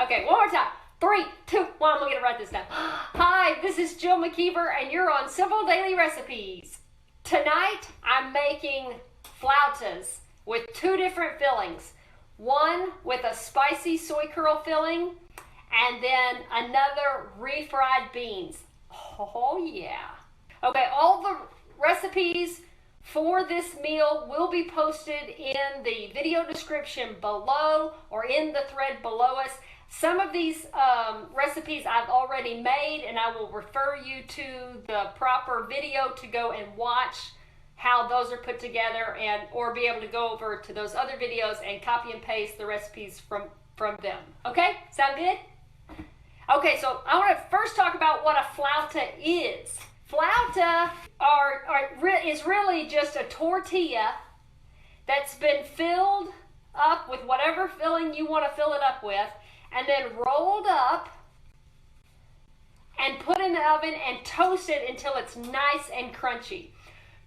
Okay, one more time. 3, 2, 1. I'm going to write this down. Hi, this is Jill McKeever, and you're on Simple Daily Recipes. Tonight, I'm making flautas with 2 different fillings. One with a spicy soy curl filling, and then another refried beans. Oh, yeah. Okay, all the recipes for this meal will be posted in the video description below or in the thread below us. Some of these recipes I've already made, and I will refer you to the proper video to go and watch how those are put together, and or be able to go over to those other videos and copy and paste the recipes from them. Okay? Sound good? Okay, so I want to first talk about what a flauta is. Flauta is really just a tortilla that's been filled up with whatever filling you want to fill it up with, and then rolled up and put in the oven and toasted until it's nice and crunchy.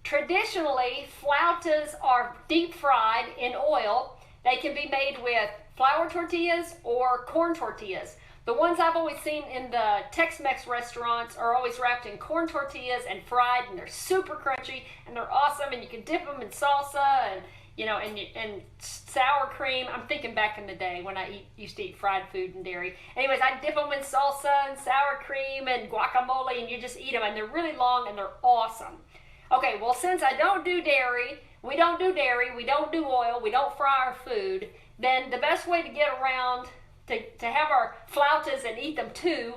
Traditionally, flautas are deep fried in oil. They can be made with flour tortillas or corn tortillas. The ones I've always seen in the Tex-Mex restaurants are always wrapped in corn tortillas and fried, and they're super crunchy and they're awesome, and you can dip them in salsa and and sour cream. I'm thinking back in the day when I used to eat fried food and dairy. Anyways, I dip them in salsa and sour cream and guacamole, and you just eat them, and they're really long and they're awesome. Okay, well, since I don't do dairy, we don't do oil, we don't fry our food, then the best way to get around to have our flautas and eat them too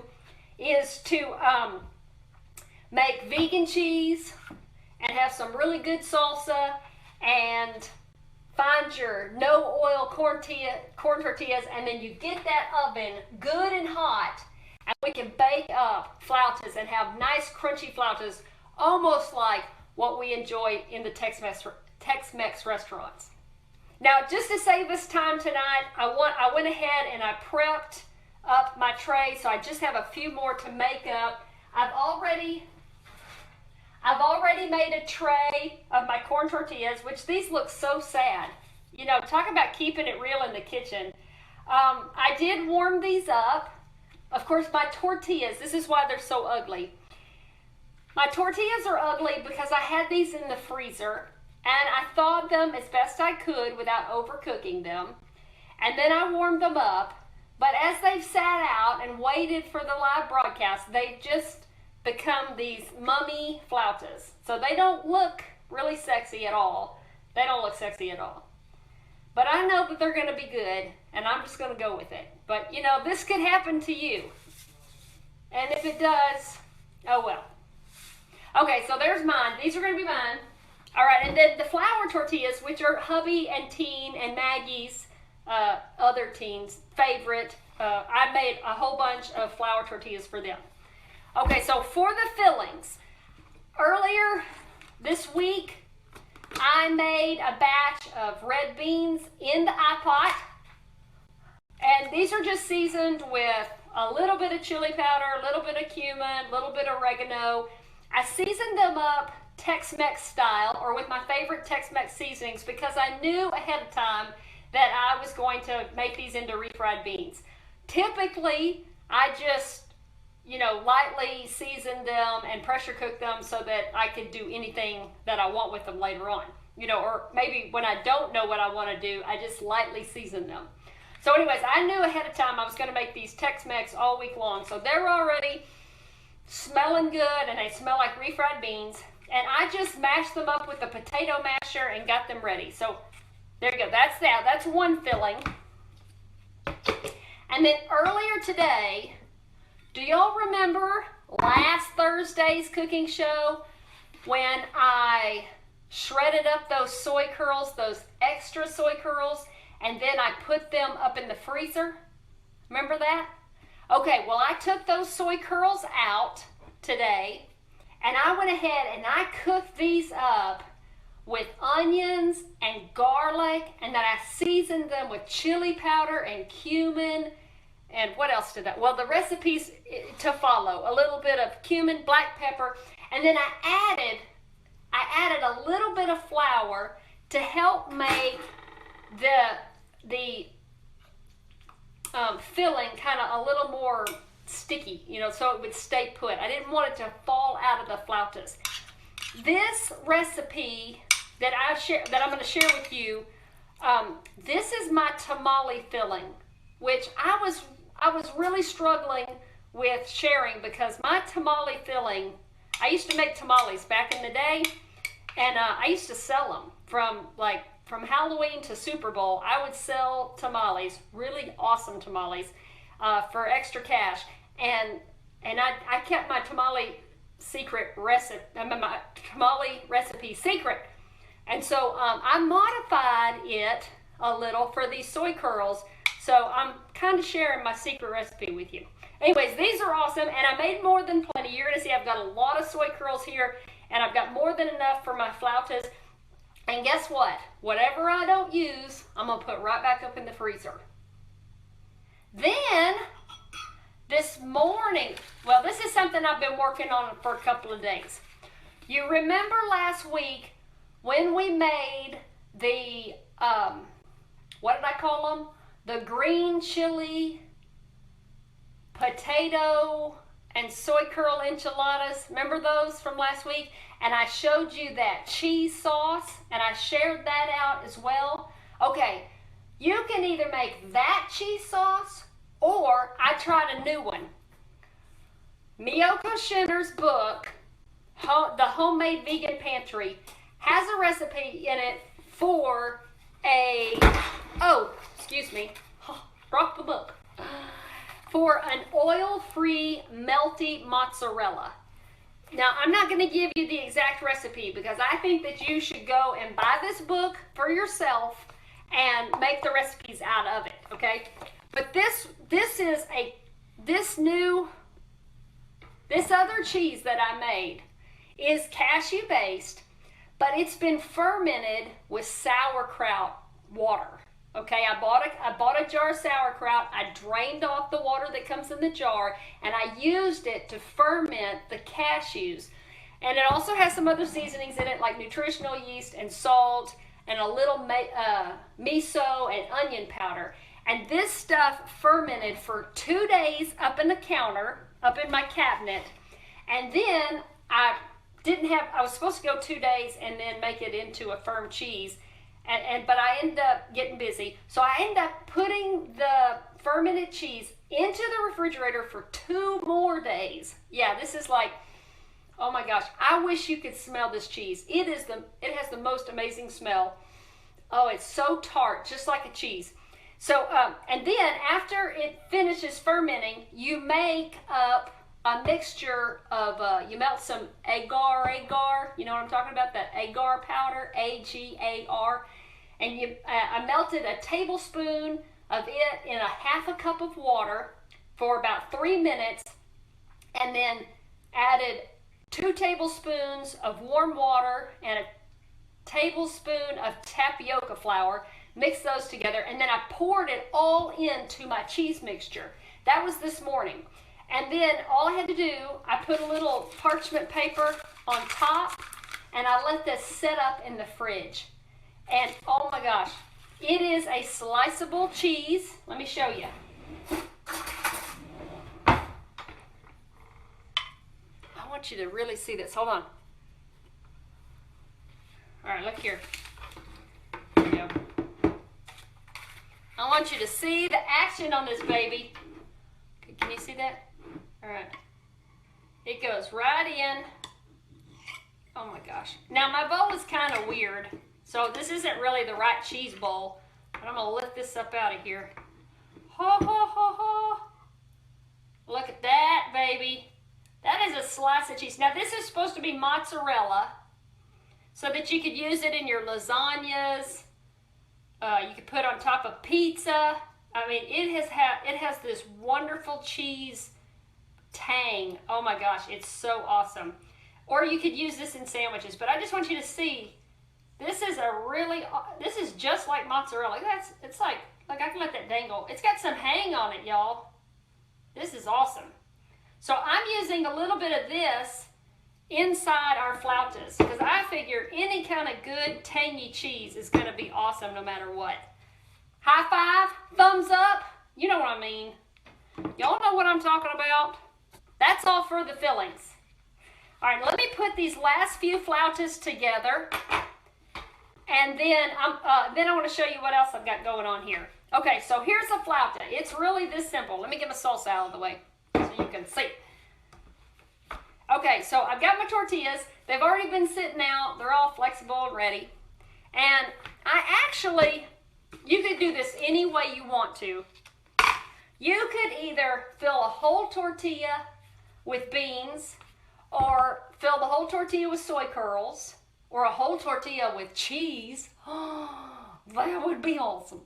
is to make vegan cheese and have some really good salsa, and find your no oil corn tortillas, and then you get that oven good and hot, and we can bake up flautas and have nice crunchy flautas, almost like what we enjoy in the Tex-Mex restaurants. Now, just to save us time tonight, I went ahead and I prepped up my tray, so I just have a few more to make up. I've already made a tray of my corn tortillas, which these look so sad. You know, talk about keeping it real in the kitchen. I did warm these up. Of course, my tortillas, this is why they're so ugly. My tortillas are ugly because I had these in the freezer, and I thawed them as best I could without overcooking them. And then I warmed them up. But as they've sat out and waited for the live broadcast, they've just become these mummy flautas. So they don't look really sexy at all. They don't look sexy at all. But I know that they're going to be good, and I'm just going to go with it. But, you know, this could happen to you. And if it does, oh well. Okay, so there's mine. These are going to be mine. All right, and then the flour tortillas, which are hubby and teen and Maggie's, other teens' favorite. I made a whole bunch of flour tortillas for them. Okay, so for the fillings, earlier this week, I made a batch of red beans in the iPot, and these are just seasoned with a little bit of chili powder, a little bit of cumin, a little bit of oregano. I seasoned them up Tex-Mex style, or with my favorite Tex-Mex seasonings, because I knew ahead of time that I was going to make these into refried beans. Typically, I just lightly season them and pressure cook them so that I could do anything that I want with them later on. Or maybe when I don't know what I want to do, I just lightly season them. So anyways, I knew ahead of time I was going to make these Tex-Mex all week long. So they're already smelling good, and they smell like refried beans. And I just mashed them up with a potato masher and got them ready. So there you go. That's that. That's one filling. And then earlier today, do y'all remember last Thursday's cooking show when I shredded up those soy curls, those extra soy curls, and then I put them up in the freezer? Remember that? Okay, well, I took those soy curls out today, and I went ahead and I cooked these up with onions and garlic, and then I seasoned them with chili powder and cumin. And what else did that? Well, the recipes to follow. A little bit of cumin, black pepper, and then I added a little bit of flour to help make the filling kind of a little more sticky, you know, so it would stay put. I didn't want it to fall out of the flautas. This recipe that I'm going to share with you, this is my tamale filling, which I was really struggling with sharing because my tamale filling, I used to make tamales back in the day, and I used to sell them from Halloween to Super Bowl. I would sell tamales, really awesome tamales, for extra cash, and I kept my tamale recipe secret, and so I modified it a little for these soy curls. So I'm kind of sharing my secret recipe with you. Anyways, these are awesome, and I made more than plenty. You're gonna see I've got a lot of soy curls here, and I've got more than enough for my flautas. And guess what? Whatever I don't use, I'm gonna put right back up in the freezer. Then, this morning, well, this is something I've been working on for a couple of days. You remember last week when we made the, what did I call them? The green chili, potato, and soy curl enchiladas. Remember those from last week? And I showed you that cheese sauce, and I shared that out as well. Okay, you can either make that cheese sauce, or I tried a new one. Miyoko Shinner's book, The Homemade Vegan Pantry, has a recipe in it for dropped the book, for an oil-free melty mozzarella. Now, I'm not going to give you the exact recipe because I think that you should go and buy this book for yourself and make the recipes out of it, okay? But this other cheese that I made is cashew based, but it's been fermented with sauerkraut water. Okay, I bought a jar of sauerkraut. I drained off the water that comes in the jar, and I used it to ferment the cashews. And it also has some other seasonings in it, like nutritional yeast and salt and a little miso and onion powder. And this stuff fermented for 2 days up in the counter, up in my cabinet. And then I was supposed to go 2 days and then make it into a firm cheese. But I ended up getting busy. So I ended up putting the fermented cheese into the refrigerator for 2 more days. Yeah, this is like, oh my gosh, I wish you could smell this cheese. It has the most amazing smell. Oh, it's so tart, just like a cheese. So, and then after it finishes fermenting, you make up a mixture of, you melt some agar, you know what I'm talking about, that agar powder, A-G-A-R, and I melted a tablespoon of it in a half a cup of water for about 3 minutes, and then added 2 tablespoons of warm water and a tablespoon of tapioca flour, mixed those together, and then I poured it all into my cheese mixture. That was this morning. And then all I had to do, I put a little parchment paper on top, and I let this set up in the fridge. And oh my gosh, it is a sliceable cheese. Let me show you. I want you to really see this. Hold on. All right, look here. There you go. I want you to see the action on this baby. Can you see that? All right. It goes right in. Oh my gosh. Now my bowl is kind of weird, so this isn't really the right cheese bowl. But I'm gonna lift this up out of here. Ho ho ho ho. Look at that, baby. That is a slice of cheese. Now this is supposed to be mozzarella, so that you could use it in your lasagnas. You could put on top of pizza. I mean, it has this wonderful cheese tang. Oh my gosh, it's so awesome. Or you could use this in sandwiches, but I just want you to see, this is just like mozzarella. It's like I can let that dangle. It's got some hang on it, y'all. This is awesome. So I'm using a little bit of this inside our flautas because I figure any kind of good tangy cheese is going to be awesome no matter what. High five, thumbs up. You know what I mean. Y'all know what I'm talking about? That's all for the fillings. All right, let me put these last few flautas together. And then I want to show you what else I've got going on here. Okay, so here's a flauta. It's really this simple. Let me get my salsa out of the way so you can see. Okay, so I've got my tortillas. They've already been sitting out. They're all flexible and ready. And you could do this any way you want to. You could either fill a whole tortilla with beans, or fill the whole tortilla with soy curls, or a whole tortilla with cheese. Oh, that would be awesome.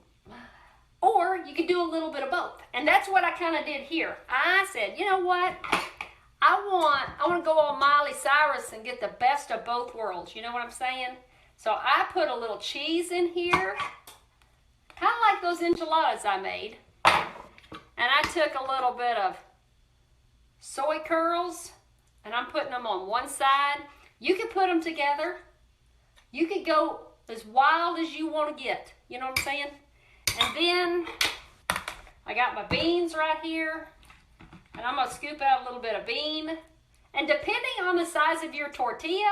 Or you could do a little bit of both. And that's what I kind of did here. I said, you know what? I want to go on Miley Cyrus and get the best of both worlds. You know what I'm saying? So I put a little cheese in here, kind of like those enchiladas I made. And I took a little bit of soy curls, and I'm putting them on one side. You could put them together. You could go as wild as you want to get. You know what I'm saying? And then I got my beans right here. And I'm going to scoop out a little bit of bean. And depending on the size of your tortilla,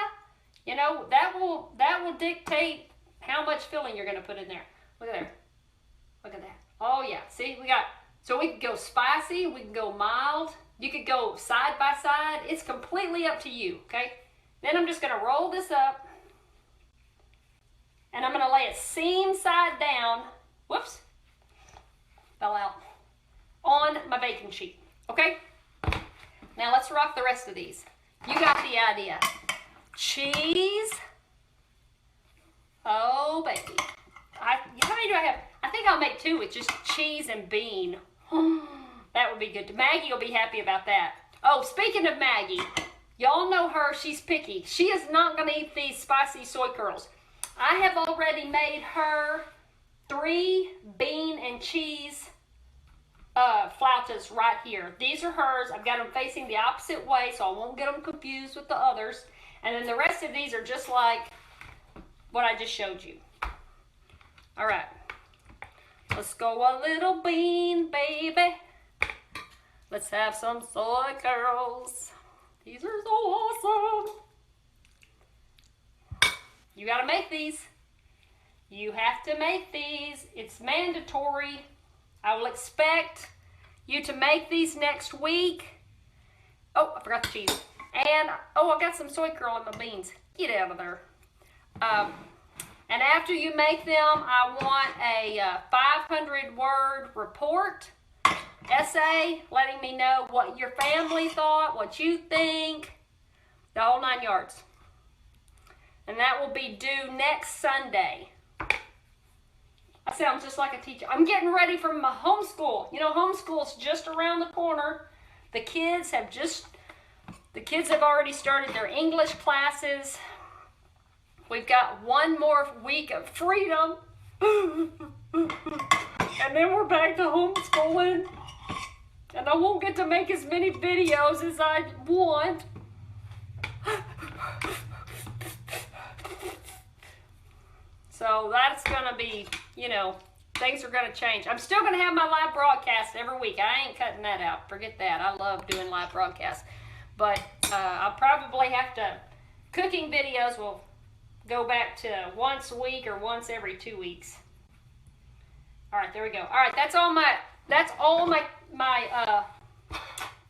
you know, that will dictate how much filling you're going to put in there. Look at there. Look at that. Oh, yeah. See, so we can go spicy. We can go mild. You could go side by side. It's completely up to you, okay? Then I'm just going to roll this up. And I'm going to lay it seam side down. Whoops. Fell out. On my baking sheet. Okay? Now let's rock the rest of these. You got the idea. Cheese. Oh, baby. How many do I have? I think I'll make 2 with just cheese and bean. That would be good. Maggie will be happy about that. Oh, speaking of Maggie, y'all know her. She's picky. She is not going to eat these spicy soy curls. I have already made her 3 bean and cheese flautas right here. These are hers. I've got them facing the opposite way so I won't get them confused with the others. And then the rest of these are just like what I just showed you. All right. Let's go a little bean, baby. Let's have some soy curls. These are so awesome. You got to make these. You have to make these. It's mandatory. I will expect you to make these next week. Oh, I forgot the cheese. And, oh, I got some soy curl in my beans. Get out of there. And after you make them, I want a 500-word report, essay, letting me know what your family thought, what you think, the whole 9 yards. And that will be due next Sunday. I sound just like a teacher. I'm getting ready for my homeschool. You know, homeschool's just around the corner. The kids have already started their English classes. We've got 1 more week of freedom. And then we're back to homeschooling. And I won't get to make as many videos as I want. So that's going to be, you know, things are going to change. I'm still going to have my live broadcast every week. I ain't cutting that out. Forget that. I love doing live broadcasts. But I'll probably have to, cooking videos will go back to once a week or once every 2 weeks. All right, there we go. All right, that's all my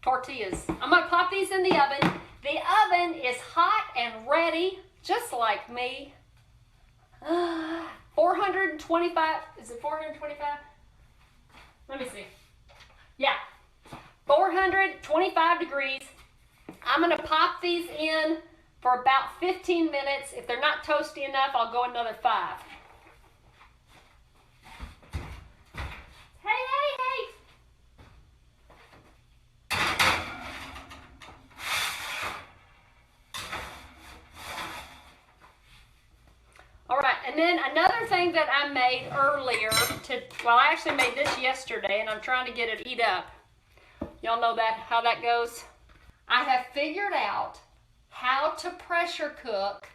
tortillas. I'm going to pop these in the oven. The oven is hot and ready, just like me. 425, is it 425? Let me see. Yeah, 425 degrees. I'm going to pop these in for about 15 minutes. If they're not toasty enough, I'll go another 5. Hey. All right, and then another thing that I made earlier, I actually made this yesterday, and I'm trying to get it heat up. Y'all know how that goes? I have figured out how to pressure cook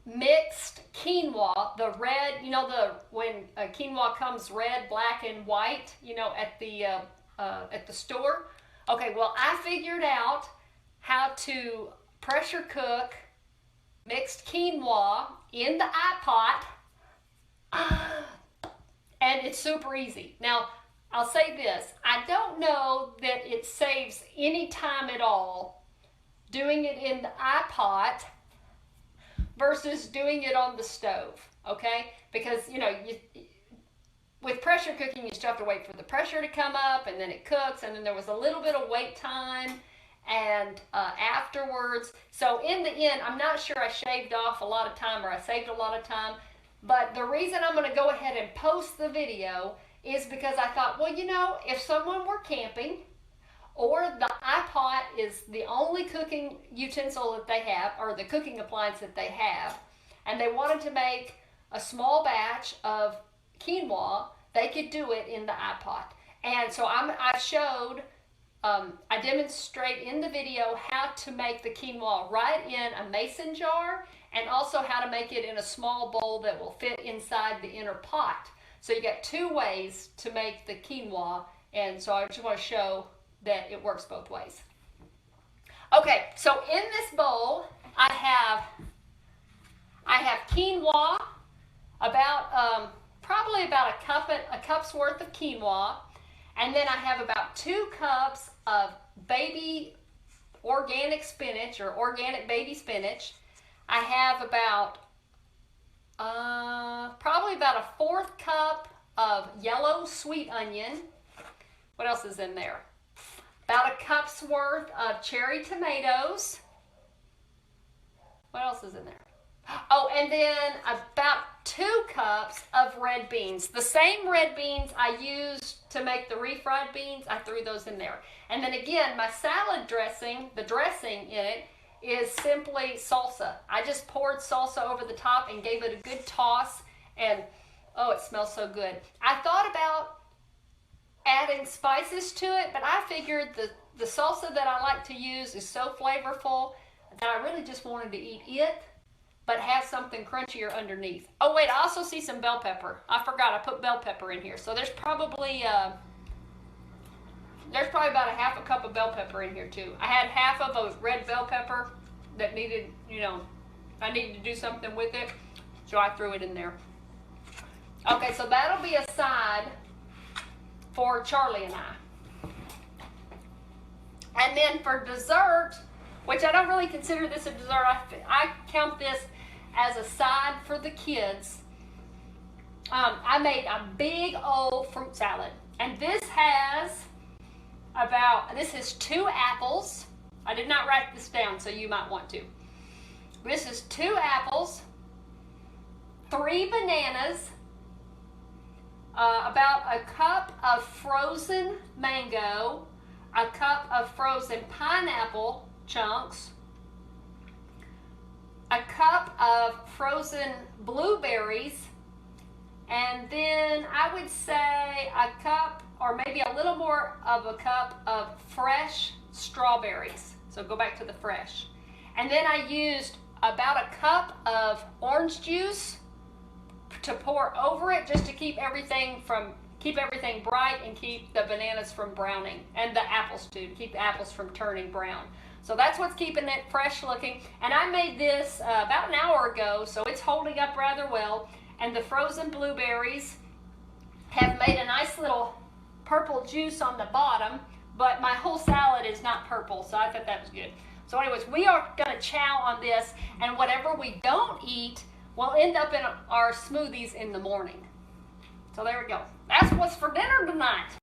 mixed quinoa, the red, you know, when quinoa comes red, black, and white, you know, at the store. Okay, well, I figured out how to pressure cook mixed quinoa in the iPot, and it's super easy. Now, I'll say this, I don't know that it saves any time at all doing it in the iPot versus doing it on the stove, okay? Because, you know, with pressure cooking, you still have to wait for the pressure to come up, and then it cooks, and then there was a little bit of wait time and afterwards. So in the end, I'm not sure I shaved off a lot of time or I saved a lot of time, but the reason I'm going to go ahead and post the video is because I thought, well, you know, if someone were camping, or the iPot is the only cooking utensil that they have, or the cooking appliance that they have, and they wanted to make a small batch of quinoa, they could do it in the iPot. And so I showed, I demonstrate in the video how to make the quinoa right in a mason jar, and also how to make it in a small bowl that will fit inside the inner pot. So you got two ways to make the quinoa, and so I just want to show that it works both ways. Okay, so in this bowl, I have quinoa, about probably about a cup's worth of quinoa, and then I have about 2 cups of baby organic spinach, or organic baby spinach. I have about probably about a 1/4 cup of yellow sweet onion. What else is in there? About a cup's worth of cherry tomatoes. What else is in there? Oh, and then about 2 cups of red beans. The same red beans I used to make the refried beans, I threw those in there. And then again, my salad dressing, the dressing in it, is simply salsa. I just poured salsa over the top and gave it a good toss, and oh, it smells so good. I thought about adding spices to it, but I figured the salsa that I like to use is so flavorful that I really just wanted to eat it, but have something crunchier underneath. Oh wait, I also see some bell pepper. I forgot, I put bell pepper in here. So there's probably about a 1/2 cup of bell pepper in here too. I had half of a red bell pepper that needed, you know, I needed to do something with it, so I threw it in there. Okay, so that'll be a side for Charlie and I. And then for dessert, which I don't really consider this a dessert, I count this as a side for the kids. I made a big old fruit salad, and this is 2 apples. I did not write this down, so you might want to. This is 2 apples, 3 bananas, about a cup of frozen mango, a cup of frozen pineapple chunks, a cup of frozen blueberries, and then I would say a cup or maybe a little more of a cup of fresh strawberries. So go back to the fresh. And then I used about a cup of orange juice to pour over it, just to keep everything bright and keep the bananas from browning, and the apples too, to keep the apples from turning brown. So that's what's keeping it fresh looking. And I made this about an hour ago, so it's holding up rather well. And the frozen blueberries have made a nice little purple juice on the bottom, but my whole salad is not purple, so I thought that was good. So anyways, we are gonna chow on this, and whatever we don't eat will end up in our smoothies in the morning. So there we go. That's what's for dinner tonight.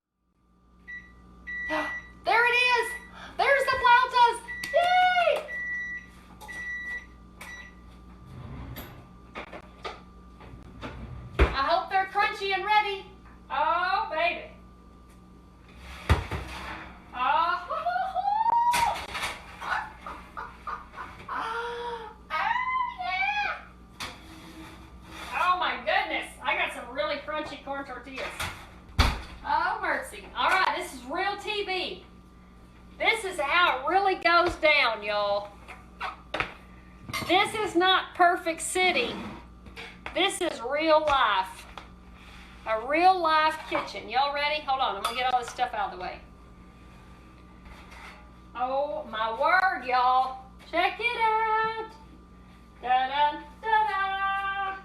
There it is. There's the flautas. Yay! I hope they're crunchy and ready. Oh, baby. Oh, yeah. Oh my goodness. I got some really crunchy corn tortillas. Oh, mercy. All right, this is real TV. This is how it really goes down, y'all. This is not Perfect City. This is real life. A real life kitchen. Y'all ready? Hold on, I'm gonna get all this stuff out of the way. Oh my word, y'all. Check it out. Da-da, da-da.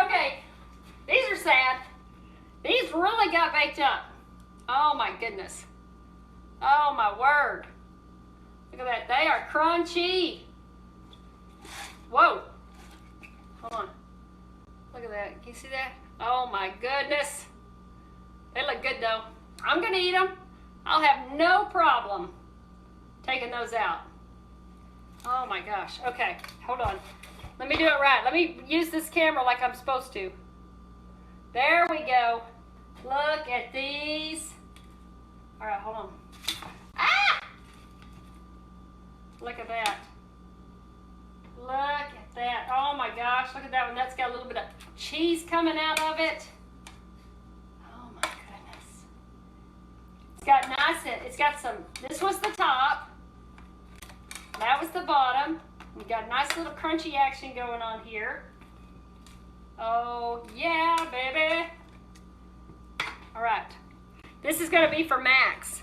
Okay, these are sad. These really got baked up. Oh my goodness. Oh my word. Look at that, they are crunchy. Whoa. Hold on. Look at that, can you see that? Oh my goodness. They look good though. I'm gonna eat them. I'll have no problem taking those out. Oh my gosh. Okay, hold on. Let me do it right. Let me use this camera like I'm supposed to. There we go. Look at these. All right, hold on. Ah! Look at that. Look at that. Oh my gosh, look at that one. That's got a little bit of cheese coming out of it. Oh my goodness. It's got some, this was the top. That was the bottom. We got a nice little crunchy action going on here. Oh yeah, baby. All right. This is gonna be for Max.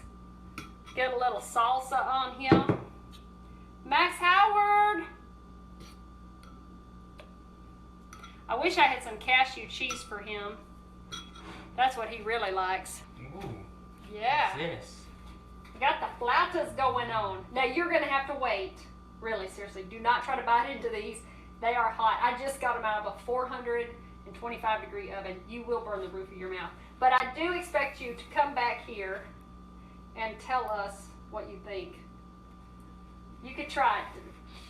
Get a little salsa on him. Max Howard. I wish I had some cashew cheese for him. That's what he really likes. Ooh. Yeah. What's this? We got the flautas going on. Now you're gonna have to wait. Really, seriously, do not try to bite into these. They are hot. I just got them out of a 425-degree oven. You will burn the roof of your mouth. But I do expect you to come back here and tell us what you think. You could try it.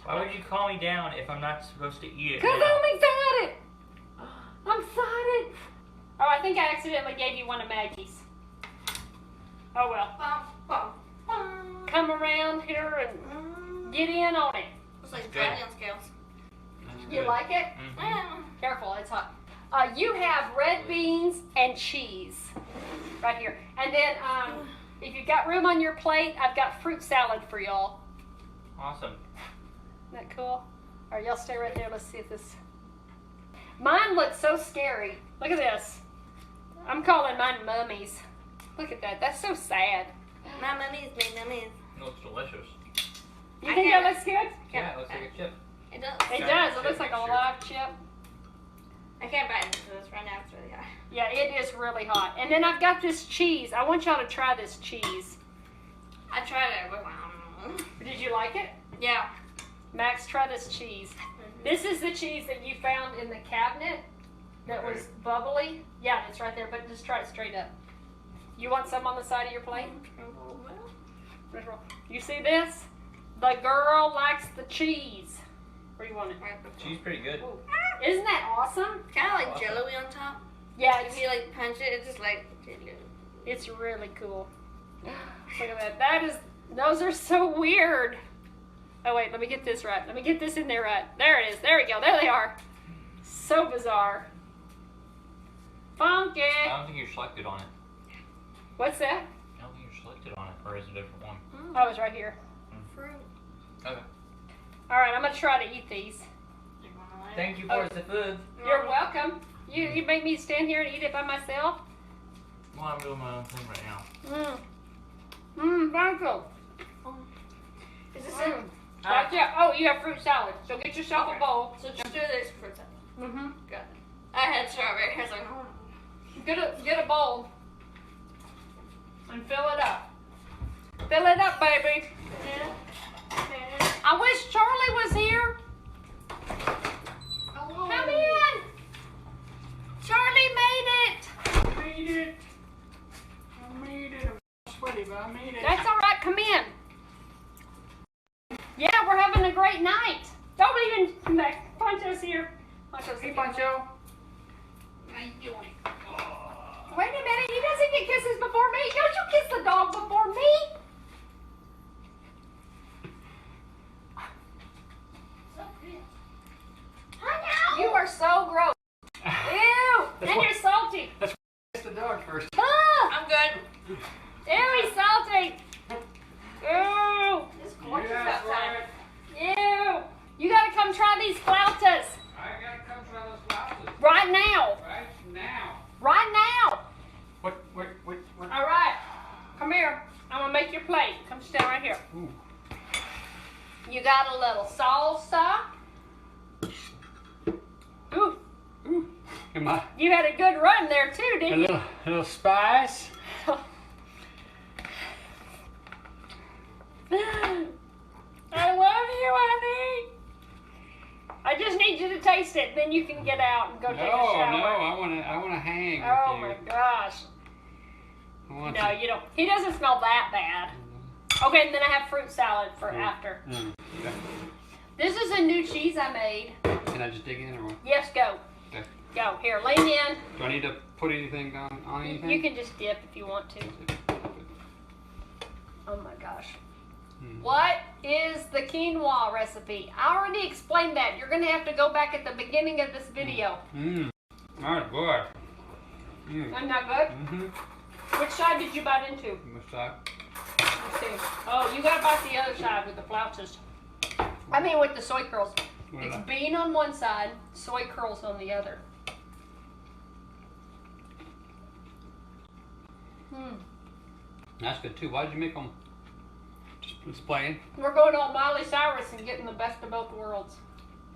Why would you call me down if I'm not supposed to eat it? Because now? I'm excited. I'm excited. Oh, I think I accidentally gave you one of Maggie's. Oh well. Come around here and get in on it. Looks like Good. dragon scales. That's You good. like it? Mhm. Careful, it's hot. You have red beans and cheese right here. And then if you've got room on your plate, I've got fruit salad for y'all. Awesome. Isn't that cool? All right, y'all stay right there. Let's see if this... Mine looks so scary. Look at this. I'm calling mine mummies. Look at that. That's so sad. My mummy's made mummies. It looks delicious. You I think can't- that looks good? Yeah, it looks like a chip. It does. It Giant does. It chip looks like a mixture. live chip. I can't bite into this right now. It's really hot. Yeah, it is really hot. And then I've got this cheese. I want y'all to try this cheese. I tried it. But, Did you like it? yeah. Max, try this cheese. This is the cheese that you found in the cabinet that was bubbly. Yeah, it's right there, but just try it straight up. You want some on the side of your plate? You see this? The girl likes the cheese. Where do you want it? Cheese pretty good. Ooh. Isn't that awesome? Kind of like Awesome. jello-y on top. Yeah, If you like punch it, it's just like. it's really cool. Look at that. Those are so weird. Oh wait, let me get this right. Let me get this in there right. There it is. There we go. There they are. So bizarre. Funky. I don't think you're selected on it. What's that? I don't think you're selected on it, or is it a different one? Oh, it's right here. Fruit. Okay. All right, I'm gonna try to eat these. Thank you for the food. You're welcome. You make me stand here and eat it by myself? Well, I'm doing my own thing right now. Thank you. Is this Mm. it? Gotcha. Oh, you have fruit salad. So get yourself Okay. a bowl. So just do this fruit salad. Mm-hmm. Got it. I had strawberry. I was like, oh. Get a bowl and fill it up. Fill it up, baby. I wish Charlie was here. Come in. Charlie made it. I made it. I'm sweaty, but I made it. That's all right. Come in. Yeah, we're having a great night. Don't even come back. Poncho's here. Poncho's Hey, here. Pancho. How you doing? Wait a minute. He doesn't get kisses before me. Don't you kiss the dog before me? You are so gross. Ew. And you're salty. Kiss the dog first. Ah. I'm good. Ew, he's salty. Ew. It's gorgeous Yes, outside. right. Ew. You try these flautas. I gotta come try those flautas. Right now. Right now. Right now. What? All right. Come here. I'm going to make your plate. Come stand right here. Ooh. You got a little salsa. Ooh. Ooh. Am I? You had a good run there too, didn't you? A little spice. I love you, honey. I just need you to taste it, then you can get out and go take a shower. No, I wanna hang Oh with you. my gosh. I want No, to. you don't. He doesn't smell that bad. Okay, and then I have fruit salad for after. Okay. This is a new cheese I made. Can I just dig in or what? Yes, go. Okay. Go. Here, lean in. Do I need to put anything on anything? You can just dip if you want to. Oh my gosh. What is the quinoa recipe? I already explained that. You're going to have to go back at the beginning of this video. Alright, boy. Isn't that good? Mm-hmm. Which side did you bite into? Which side? Let's see. Oh, you got to bite the other side with the flautas. I mean with the soy curls. It's bean on one side, soy curls on the other. That's good too. Why did you make them? Just plain? We're going on Miley Cyrus and getting the best of both worlds.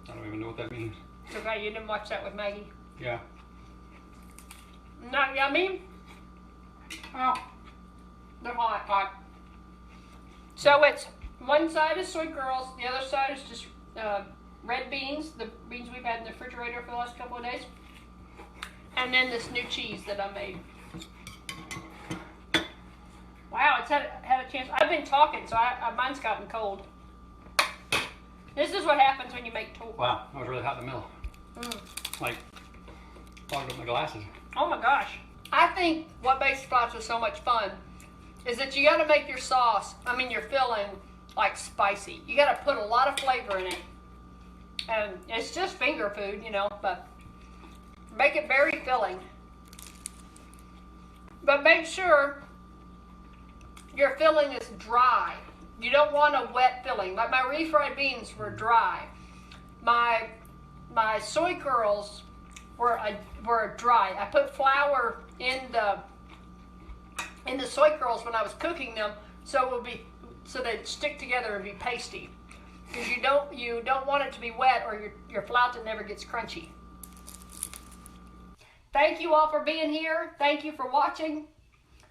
I don't even know what that means. It's okay, you didn't watch that with Maggie. Yeah. Not yummy? Oh, they're hot. Hot. So it's one side is soy curls, the other side is just red beans, the beans we've had in the refrigerator for the last couple of days. And then this new cheese that I made. Wow, it's had a chance. I've been talking, so mine's gotten cold. This is what happens when you make tofu. Wow, that was really hot in the middle. Like, clogged up my glasses. Oh my gosh. I think what makes flautas so much fun is that you got to make your sauce, your filling, like spicy. You got to put a lot of flavor in it. And it's just finger food, but make it very filling. But make sure your filling is dry. You don't want a wet filling. Like my refried beans were dry. My soy curls were dry. I put flour in the soy curls when I was cooking them, so they'd stick together and be pasty. Because you don't want it to be wet, or your flauta never gets crunchy. Thank you all for being here. Thank you for watching.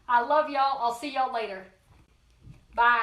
I love y'all. I'll see y'all later. Bye.